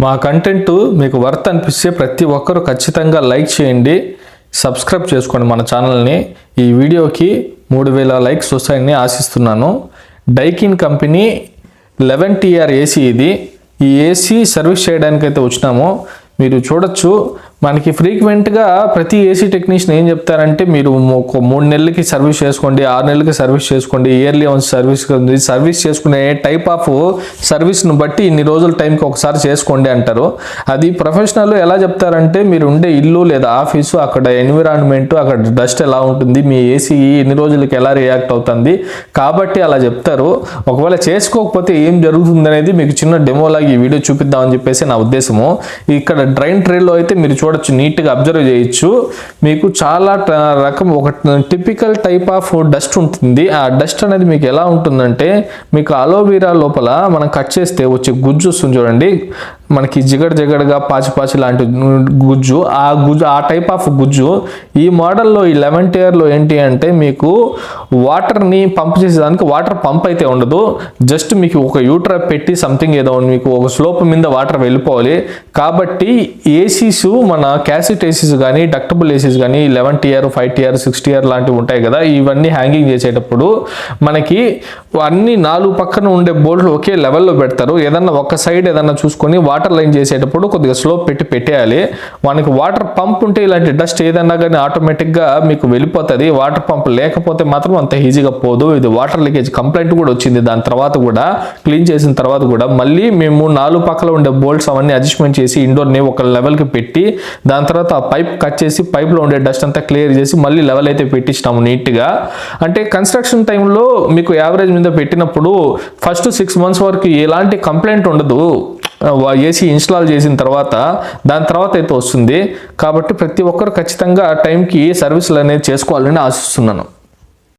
మా కంటెంట్ మీకు వర్త్ అనిపిస్తే ప్రతి ఒక్కరూ ఖచ్చితంగా లైక్ చేయండి, సబ్స్క్రైబ్ చేసుకోండి మన ఛానల్ని. ఈ వీడియోకి 3000 లైక్స్ వస్తాయని ఆశిస్తున్నాను. డైకిన్ కంపెనీ 11TR ఏసీ ఇది. ఈ ఏసీ సర్వీస్ చేయడానికైతే వచ్చినాము. మీరు చూడొచ్చు, మనకి ఫ్రీక్వెంట్గా ప్రతి ఏసీ టెక్నీషియన్ ఏం చెప్తారంటే, మీరు ఒక 3 నెలలకి సర్వీస్ చేసుకోండి, 6 నెలలకి సర్వీస్ చేసుకోండి, ఇయర్లీ వన్స్ సర్వీస్ చేసుకునే టైప్ ఆఫ్ సర్వీస్ను బట్టి ఇన్ని రోజుల టైంకి ఒకసారి చేసుకోండి అంటారు. అది ప్రొఫెషనల్ ఎలా చెప్తారంటే, మీరు ఉండే ఇల్లు లేదా ఆఫీసు, అక్కడ ఎన్విరాన్మెంట్, అక్కడ డస్ట్ ఎలా ఉంటుంది, మీ ఏసీ ఎన్ని రోజులకి ఎలా రియాక్ట్ అవుతుంది కాబట్టి అలా చెప్తారు. ఒకవేళ చేసుకోకపోతే ఏం జరుగుతుంది అనేది మీకు చిన్న డెమోలాగా ఈ వీడియో చూపిద్దామని చెప్పేసి నా ఉద్దేశము. ఇక్కడ డ్రైన్ ట్రేలో అయితే మీరు చూడొచ్చు, నీట్గా అబ్జర్వ్ చేయొచ్చు. మీకు చాలా రకం ఒక టిపికల్ టైప్ ఆఫ్ డస్ట్ ఉంటుంది. ఆ డస్ట్ అనేది మీకు ఎలా ఉంటుందంటే, మీకు అలోవెరా లోపల మనం కట్ చేస్తే వచ్చే గుజ్జు వస్తుంది చూడండి, మనకి జిగడగా పాచి లాంటి గుజ్జు, ఆ టైప్ ఆఫ్ గుజ్జు. ఈ మోడల్లో ఈ 11TRలో ఏంటి అంటే, మీకు వాటర్ని పంప్ చేసేదానికి వాటర్ పంప్ అయితే ఉండదు. జస్ట్ మీకు ఒక యూట్రప్ పెట్టి సంథింగ్ ఏదో మీకు ఒక స్లోప్ మీద వాటర్ వెళ్ళిపోవాలి. కాబట్టి ఏసీస్, మన క్యాసెట్ ఏసీస్ కానీ, డక్టబుల్ ఏసీస్ కానీ, 11TR, 5TR, 6TR లాంటివి ఉంటాయి కదా, ఇవన్నీ హ్యాంగింగ్ చేసేటప్పుడు మనకి అన్ని 4 పక్కన ఉండే బోల్ట్లు ఒకే లెవెల్లో పెడతారు. ఏదన్నా ఒక సైడ్ ఏదన్నా చూసుకొని వాటర్ లైన్ చేసేటప్పుడు కొద్దిగా స్లోప్ పెట్టేయాలి. మనకి వాటర్ పంప్ ఉంటే ఇలాంటి డస్ట్ ఏదన్నా కానీ ఆటోమేటిక్గా మీకు వెళ్ళిపోతుంది. వాటర్ పంప్ లేకపోతే మాత్రం అంత ఈజీగా పోదు. ఇది వాటర్ లీకేజ్ కంప్లైంట్ కూడా వచ్చింది. దాని తర్వాత కూడా క్లీన్ చేసిన తర్వాత కూడా మళ్ళీ మేము 4 పక్కల ఉండే బోల్ట్స్ అవన్నీ అడ్జస్ట్మెంట్ చేసి ఇండోర్ని ఒక లెవెల్కి పెట్టి, దాని తర్వాత ఆ పైప్ కట్ చేసి పైప్లో ఉండే డస్ట్ అంతా క్లియర్ చేసి మళ్ళీ లెవెల్ అయితే పెట్టిస్తాము నీట్గా. అంటే కన్స్ట్రక్షన్ టైంలో మీకు యావరేజ్ మీద పెట్టినప్పుడు ఫస్ట్ 6 months వరకు ఎలాంటి కంప్లైంట్ ఉండదు. ఏసీ ఇన్స్టాల్ చేసిన తర్వాత దాని తర్వాత అయితే వస్తుంది. కాబట్టి ప్రతి ఒక్కరు ఖచ్చితంగా టైంకి సర్వీసులు అనేది చేసుకోవాలని ఆశిస్తున్నాను.